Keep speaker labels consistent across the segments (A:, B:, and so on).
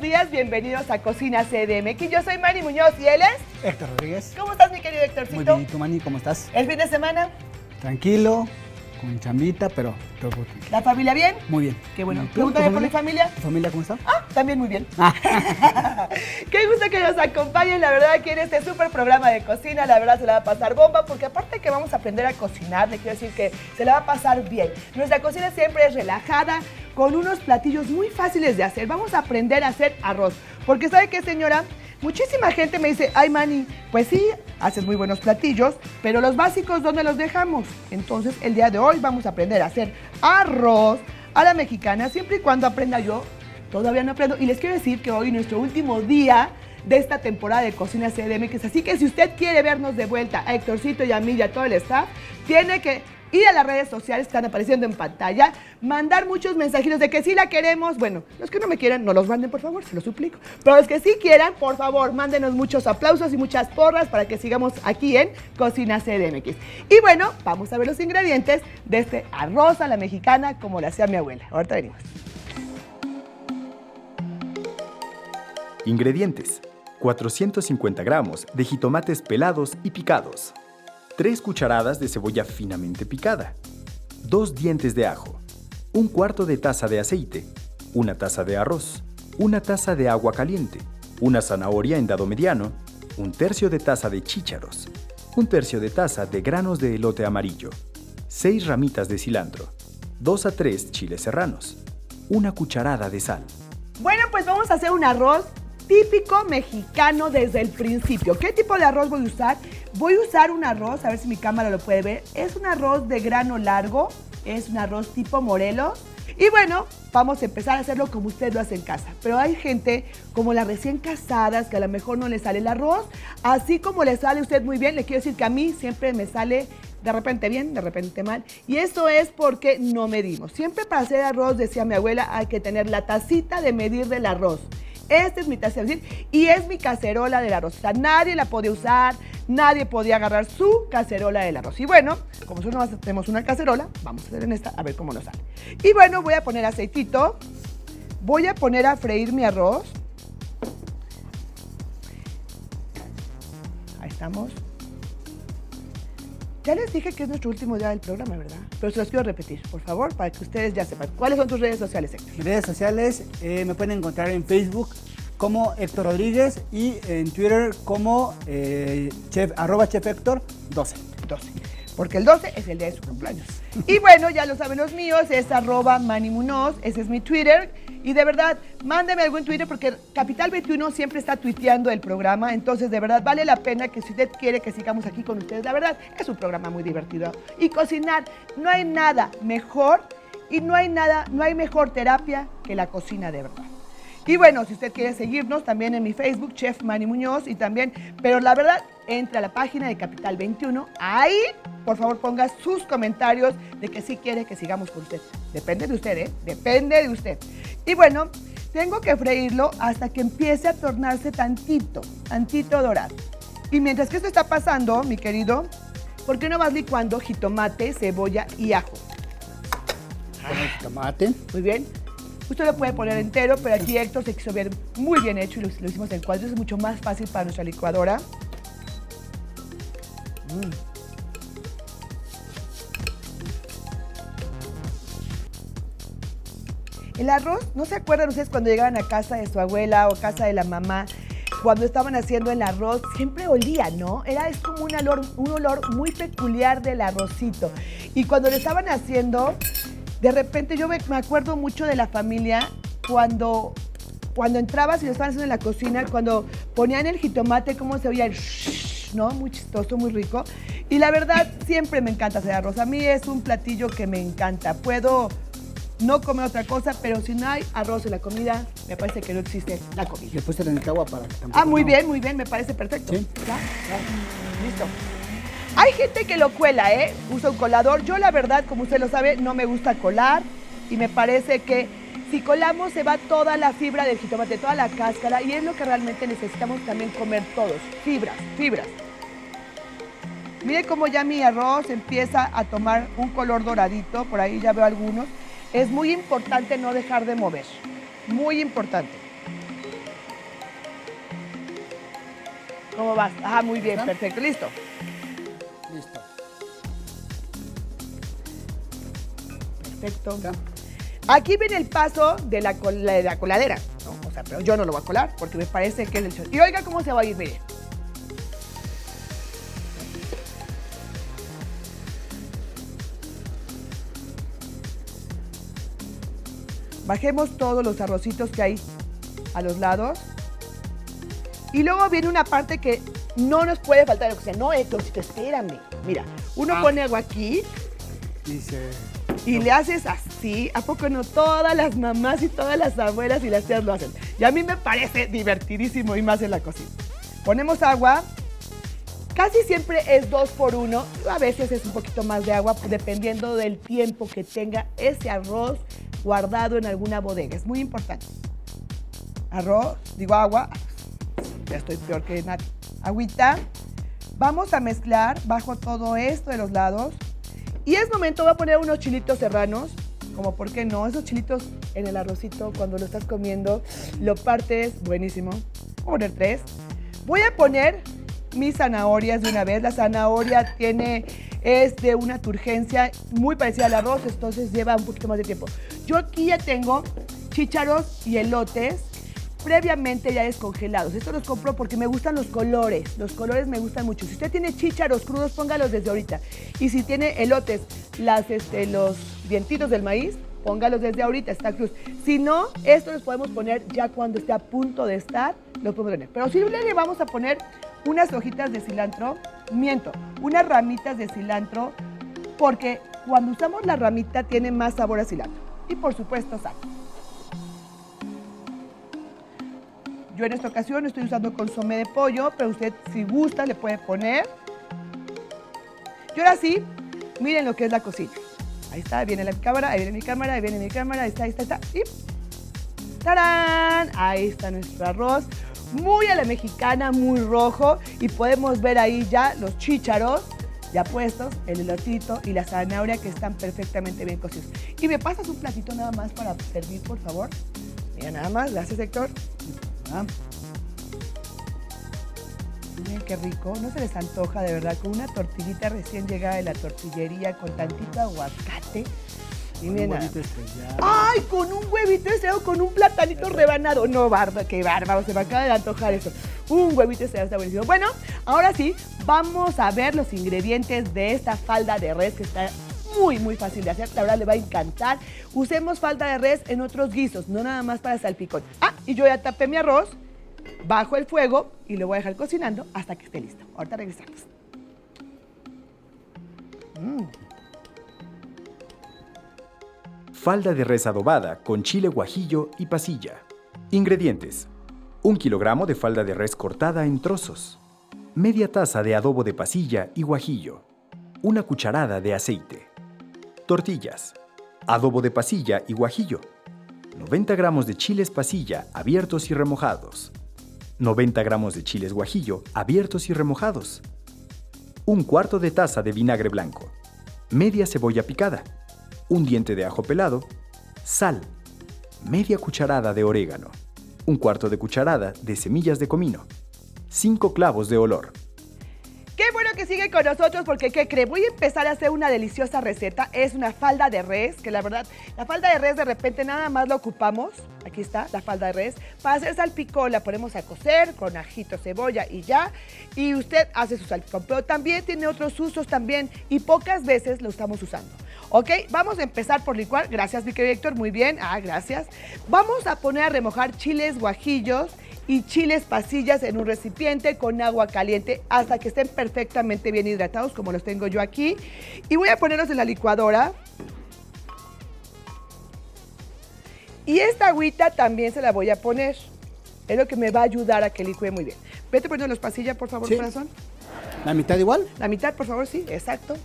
A: días, bienvenidos a Cocina CDMX. Yo soy Manny Muñoz y él es...
B: Héctor Rodríguez.
A: ¿Cómo estás, mi querido Héctorcito?
B: Muy bien, ¿y tú, Manny, cómo estás?
A: ¿El fin de semana?
B: Tranquilo, con chambita, pero todo tranquilo.
A: ¿La familia bien?
B: Muy bien.
A: Qué bueno.
B: ¿Tú,
A: Pregúntame
B: tu
A: por mi familia.
B: ¿Tu familia cómo está?
A: Ah, también muy bien. Qué gusto que nos acompañen, la verdad, aquí en este súper programa de cocina. La verdad se la va a pasar bomba, porque aparte que vamos a aprender a cocinar, le quiero decir que se la va a pasar bien. Nuestra cocina siempre es relajada, con unos platillos muy fáciles de hacer. Vamos a aprender a hacer arroz, porque ¿sabe qué, señora? Muchísima gente me dice, ay, Manny, pues sí, haces muy buenos platillos, pero los básicos, ¿dónde los dejamos? Entonces, el día de hoy vamos a aprender a hacer arroz a la mexicana, siempre y cuando aprenda yo. Todavía no aprendo. Y les quiero decir que hoy es nuestro último día de esta temporada de Cocina CDMX. Así que si usted quiere vernos de vuelta a Héctorcito y a mí y a todo el staff, tiene que ir a las redes sociales que están apareciendo en pantalla, mandar muchos mensajitos de que sí la queremos. Bueno, los que no me quieran, no los manden, por favor, se los suplico. Pero los que sí quieran, por favor, mándenos muchos aplausos y muchas porras para que sigamos aquí en Cocina CDMX. Y bueno, vamos a ver los ingredientes de este arroz a la mexicana como lo hacía mi abuela. Ahorita venimos.
C: Ingredientes: 450 gramos de jitomates pelados y picados, 3 cucharadas de cebolla finamente picada, 2 dientes de ajo, 1/4 de taza de aceite, 1 taza de arroz, 1 taza de agua caliente, 1 zanahoria en dado mediano, 1/3 de taza de chícharos, 1/3 de taza de granos de elote amarillo, 6 ramitas de cilantro, 2 a 3 chiles serranos, 1 cucharada de sal.
A: Bueno, pues vamos a hacer un arroz típico mexicano desde el principio. ¿Qué tipo de arroz voy a usar? Voy a usar un arroz, a ver si mi cámara lo puede ver. Es un arroz de grano largo, es un arroz tipo Morelos. Y bueno, vamos a empezar a hacerlo como usted lo hace en casa. Pero hay gente como las recién casadas que a lo mejor no le sale el arroz. Así como le sale a usted muy bien, le quiero decir que a mí siempre me sale de repente bien, de repente mal. Y esto es porque no medimos. Siempre para hacer arroz, decía mi abuela, hay que tener la tacita de medir del arroz. Esta es mi taza de medir y es mi cacerola del arroz. O sea, nadie la podía usar, nadie podía agarrar su cacerola del arroz. Y bueno, como nosotros no tenemos una cacerola, vamos a hacer en esta a ver cómo nos sale. Y bueno, voy a poner aceitito, voy a poner a freír mi arroz. Ahí estamos. Ya les dije que es nuestro último día del programa, ¿verdad? Pero se los quiero repetir, por favor, para que ustedes ya sepan. ¿Cuáles son tus redes sociales, Héctor?
B: Mis redes sociales me pueden encontrar en Facebook como Héctor Rodríguez y en Twitter como @chefhéctor 12.
A: 12. Porque el 12 es el día de su cumpleaños. Y bueno, ya lo saben los míos, es @MannyMunoz, ese es mi Twitter. Y de verdad, mándeme algún Twitter porque Capital 21 siempre está tuiteando el programa. Entonces, de verdad, vale la pena que si usted quiere que sigamos aquí con ustedes, la verdad, es un programa muy divertido. Y cocinar, no hay nada mejor y no hay mejor terapia que la cocina de verdad. Y bueno, si usted quiere seguirnos también en mi Facebook, Chef Manny Muñoz, y también, pero la verdad, entre a la página de Capital 21, ahí, por favor, ponga sus comentarios de que sí quiere que sigamos con usted. Depende de usted, ¿eh? Depende de usted. Y bueno, tengo que freírlo hasta que empiece a tornarse tantito dorado. Y mientras que esto está pasando, mi querido, ¿por qué no vas licuando jitomate, cebolla y ajo?
B: Con el tomate.
A: Muy bien. Usted lo puede poner entero, pero aquí Héctor se quiso ver muy bien hecho y lo hicimos en cuadros. Es mucho más fácil para nuestra licuadora. El arroz, ¿no se acuerdan ustedes cuando llegaban a casa de su abuela o casa de la mamá? Cuando estaban haciendo el arroz, siempre olía, ¿no? Es como un olor muy peculiar del arrocito. Y cuando lo estaban haciendo, de repente yo me acuerdo mucho de la familia cuando entrabas y lo estaban haciendo en la cocina, cuando ponían el jitomate, cómo se oía el shhh, ¿no? Muy chistoso, muy rico. Y la verdad, siempre me encanta hacer arroz. A mí es un platillo que me encanta. Puedo no comer otra cosa, pero si no hay arroz en la comida, me parece que no existe la comida.
B: Le puse en el agua para que tampoco...
A: Muy bien, me parece perfecto.
B: Sí.
A: ¿Ya? Listo. Hay gente que lo cuela, ¿eh? Usa un colador. Yo, la verdad, como usted lo sabe, no me gusta colar. Y me parece que si colamos se va toda la fibra del jitomate, toda la cáscara. Y es lo que realmente necesitamos también comer todos. Fibras. Miren cómo ya mi arroz empieza a tomar un color doradito. Por ahí ya veo algunos. Es muy importante no dejar de mover. Muy importante. ¿Cómo vas? Ajá, muy bien, perfecto, listo.
B: Listo.
A: Perfecto.
B: Ya.
A: Aquí viene el paso de la coladera, ¿no? O sea, pero yo no lo voy a colar porque me parece que es el show. Y oiga cómo se va a ir, mire. Bajemos todos los arrocitos que hay a los lados. Y luego viene una parte que no nos puede faltar. O sea, no, Héctorcito, espérame. Mira, uno pone agua aquí
B: Dice.
A: y le haces así. ¿A poco no? Todas las mamás y todas las abuelas y las tías lo hacen. Y a mí me parece divertidísimo y más en la cocina. Ponemos agua. Casi siempre es 2 por 1. A veces es un poquito más de agua, dependiendo del tiempo que tenga ese arroz guardado en alguna bodega. Es muy importante. Arroz, digo agua. Ya estoy peor que nadie. Agüita. Vamos a mezclar bajo todo esto de los lados. Y es momento, voy a poner unos chilitos serranos. Como, ¿por qué no? Esos chilitos en el arrocito, cuando lo estás comiendo, lo partes, buenísimo. Voy a poner 3. Voy a poner mis zanahorias de una vez. La zanahoria es de una turgencia muy parecida al arroz, entonces lleva un poquito más de tiempo. Yo aquí ya tengo chícharos y elotes previamente ya descongelados. Esto los compro porque me gustan los colores. Los colores me gustan mucho. Si usted tiene chícharos crudos, póngalos desde ahorita. Y si tiene elotes, los dientitos del maíz, póngalos desde ahorita, está cruz. Si no, esto los podemos poner ya cuando esté a punto de estar, los podemos poner. Pero si le vamos a poner unas hojitas de cilantro, unas ramitas de cilantro, porque cuando usamos la ramita tiene más sabor a cilantro. Y por supuesto sal. Yo en esta ocasión estoy usando consomé de pollo, pero usted si gusta le puede poner. Y ahora sí, miren lo que es la cocina. Ahí está, viene la cámara, ahí viene mi cámara, ahí viene mi cámara, ahí está. Y ¡tarán! Ahí está nuestro arroz. Muy a la mexicana, muy rojo. Y podemos ver ahí ya los chícharos ya puestos, el elotito y la zanahoria que están perfectamente bien cocidos. Y me pasas un platito nada más para servir, por favor. Mira, nada más. Gracias, Héctor. Miren qué rico. ¿No se les antoja de verdad con una tortillita recién llegada de la tortillería con tantito aguacate? Y
B: Un
A: miren,
B: huevito estrellado.
A: ¡ay! Con un huevito estrellado, con un platanito rebanado. No, barba, qué bárbaro, se me acaba de antojar eso. Un huevito estrellado está buenísimo. Bueno, ahora sí, vamos a ver los ingredientes de esta falda de res que está muy, muy fácil de hacer. La verdad le va a encantar. Usemos falda de res en otros guisos, no nada más para salpicón. Y yo ya tapé mi arroz, bajo el fuego y lo voy a dejar cocinando hasta que esté listo. Ahorita regresamos.
C: Falda de res adobada con chile guajillo y pasilla. Ingredientes: 1 kilogramo de falda de res cortada en trozos, media taza de adobo de pasilla y guajillo, 1 cucharada de aceite, tortillas, adobo de pasilla y guajillo, 90 gramos de chiles pasilla abiertos y remojados, 90 gramos de chiles guajillo abiertos y remojados, 1/4 de taza de vinagre blanco, media cebolla picada, 1 diente de ajo pelado, sal, media cucharada de orégano, 1/4 de cucharada de semillas de comino, 5 clavos de olor.
A: Qué bueno que sigue con nosotros porque, ¿qué cree? Voy a empezar a hacer una deliciosa receta. Es una falda de res, que la verdad, la falda de res de repente nada más la ocupamos. Aquí está, la falda de res. Para hacer salpicón la ponemos a cocer con ajito, cebolla y ya. Y usted hace su salpicón. Pero también tiene otros usos también y pocas veces lo estamos usando. ¿Ok? Vamos a empezar por licuar. Gracias, mi querido Héctor. Muy bien. Gracias. Vamos a poner a remojar chiles guajillos y chiles pasillas en un recipiente con agua caliente hasta que estén perfectamente bien hidratados, como los tengo yo aquí. Y voy a ponerlos en la licuadora. Y esta agüita también se la voy a poner. Es lo que me va a ayudar a que licúe muy bien. Vete poniendo los pasillas, por favor,
B: Sí.
A: corazón.
B: ¿La mitad igual?
A: La mitad, por favor, sí, exacto.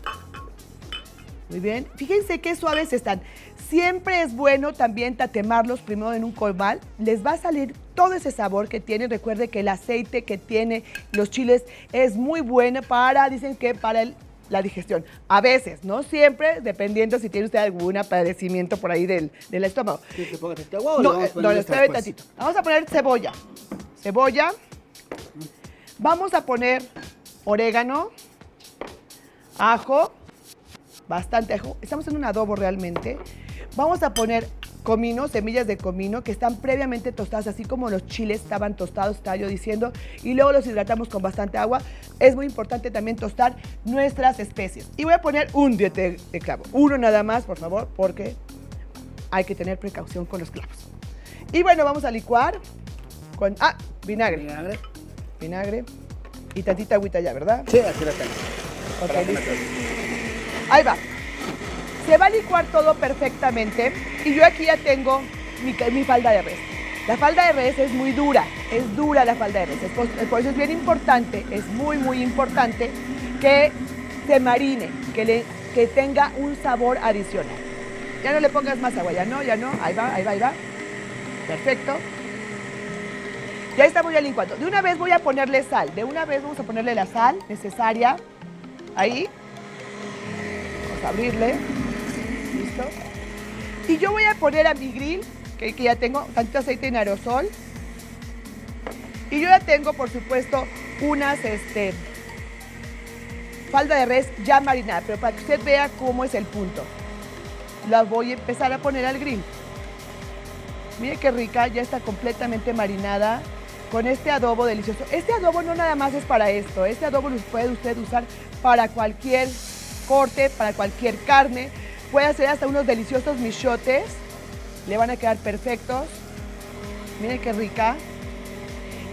A: Muy bien. Fíjense qué suaves están. Siempre es bueno también tatemarlos primero en un comal. Les va a salir todo ese sabor que tienen. Recuerde que el aceite que tiene los chiles es muy bueno dicen que para la digestión. A veces, no siempre, dependiendo si tiene usted algún padecimiento por ahí del estómago.
B: ¿Quieres que pongas este agua o
A: No,
B: le vamos a poner
A: no,
B: esta
A: espérame
B: después?
A: tantito. Vamos a poner cebolla. Cebolla. Vamos a poner orégano, ajo, bastante ajo. Estamos en un adobo realmente. Vamos a poner comino, semillas de comino que están previamente tostadas, así como los chiles estaban tostados, estaba yo diciendo, y luego los hidratamos con bastante agua. Es muy importante también tostar nuestras especies. Y voy a poner un diente de clavo, uno nada más, por favor, porque hay que tener precaución con los clavos. Y bueno, vamos a licuar con, vinagre. Vinagre y tantita agüita ya, ¿verdad?
B: Sí, así la tengo.
A: Ok, listo. Ahí va. Se va a licuar todo perfectamente y yo aquí ya tengo mi falda de res. La falda de res es muy dura, es dura la falda de res. Por eso es bien importante, es muy, muy importante que se marine, que tenga un sabor adicional. Ya no le pongas más agua, ya no, ahí va, ahí va, ahí va. Perfecto. Ya estamos ya licuando. De una vez voy a ponerle sal, de una vez vamos a ponerle la sal necesaria. Ahí. Vamos a abrirle. ¿Listo? Y yo voy a poner a mi grill, que ya tengo tantito aceite en aerosol. Y yo ya tengo, por supuesto, unas falda de res ya marinada, pero para que usted vea cómo es el punto. La voy a empezar a poner al grill. Mire qué rica, ya está completamente marinada con este adobo delicioso. Este adobo no nada más es para esto, este adobo lo puede usted usar para cualquier corte, para cualquier carne. Puede hacer hasta unos deliciosos michotes, le van a quedar perfectos. Miren qué rica.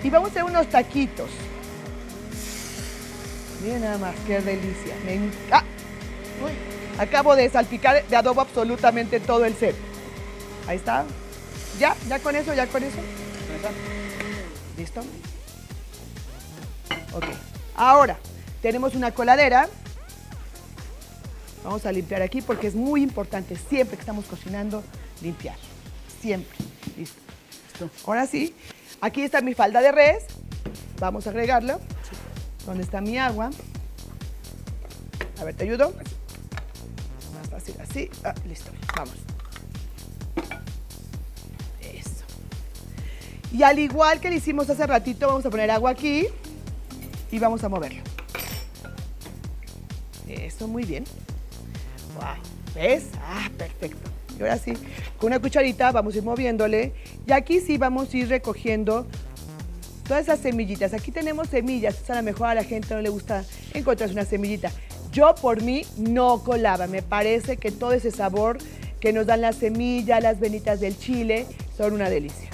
A: Y vamos a hacer unos taquitos. Miren nada más, qué delicia. Acabo de salpicar de adobo absolutamente todo el set. Ahí está. Ya con eso, ¿Listo? Ok. Ahora, tenemos una coladera. Vamos a limpiar aquí porque es muy importante siempre que estamos cocinando, limpiar. Siempre. Listo. Ahora sí, aquí está mi falda de res. Vamos a agregarlo. ¿Dónde está mi agua? A ver, ¿te ayudo? Más fácil así. Listo. Vamos. Eso. Y al igual que lo hicimos hace ratito, vamos a poner agua aquí y vamos a moverlo. Eso, muy bien. Wow. ¿Ves? Perfecto. Y ahora sí, con una cucharita vamos a ir moviéndole. Y aquí sí vamos a ir recogiendo todas esas semillitas. Aquí tenemos semillas. A lo mejor a la gente no le gusta encontrarse una semillita. Yo por mí no colaba. Me parece que todo ese sabor que nos dan las semillas, las venitas del chile, son una delicia.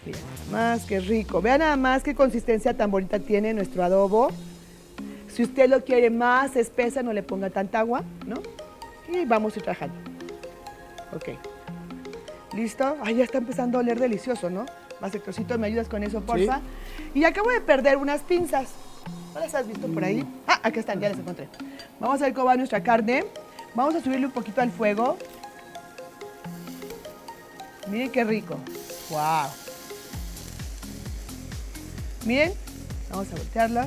A: Miren, más que rico. Vean nada más qué consistencia tan bonita tiene nuestro adobo. Si usted lo quiere más espesa, no le ponga tanta agua, ¿no? Y vamos a ir trabajando. Ok. ¿Listo? Ya está empezando a oler delicioso, ¿no? Más Héctorcito, ¿me ayudas con eso, porfa? Sí. Y acabo de perder unas pinzas. ¿No las has visto por ahí? Aquí están, ya las encontré. Vamos a ver cómo va nuestra carne. Vamos a subirle un poquito al fuego. Miren qué rico. ¡Wow! Miren, vamos a voltearla.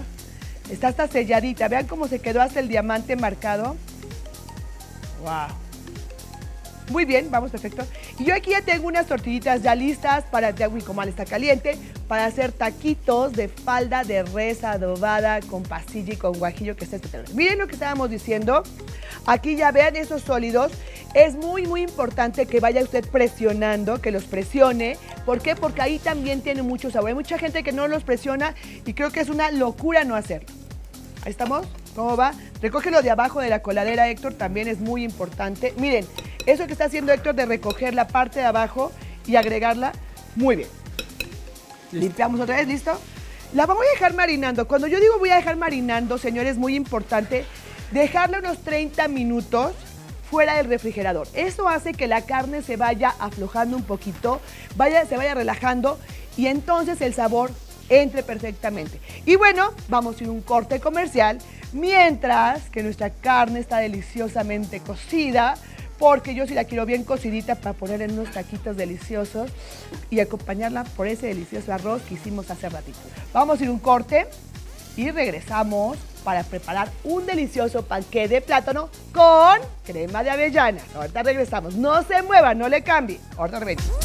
A: Está hasta selladita. Vean cómo se quedó hasta el diamante marcado. ¡Wow! Muy bien, vamos, perfecto. Y yo aquí ya tengo unas tortillitas ya listas para, ya mi comal está caliente, para hacer taquitos de falda de res adobada con pasilla y con guajillo, que está espectacular. Miren lo que estábamos diciendo. Aquí ya vean esos sólidos. Es muy, muy importante que vaya usted presionando, que los presione. ¿Por qué? Porque ahí también tiene mucho sabor. Hay mucha gente que no los presiona y creo que es una locura no hacerlo. Ahí estamos. ¿Cómo va? Recógelo de abajo de la coladera, Héctor, también es muy importante. Miren, eso que está haciendo Héctor de recoger la parte de abajo y agregarla, muy bien. Listo. Limpiamos otra vez, ¿listo? La voy a dejar marinando. Cuando yo digo voy a dejar marinando, señores, es muy importante dejarla unos 30 minutos fuera del refrigerador. Eso hace que la carne se vaya aflojando un poquito, se vaya relajando y entonces el sabor entre perfectamente. Y bueno, vamos a ir a un corte comercial mientras que nuestra carne está deliciosamente cocida, porque yo sí la quiero bien cocidita para poner en unos taquitos deliciosos y acompañarla por ese delicioso arroz que hicimos hace ratito. Vamos a ir a un corte y regresamos para preparar un delicioso panqué de plátano con crema de avellanas. Ahorita regresamos. No se muevan, no le cambie. Ahorita regresamos.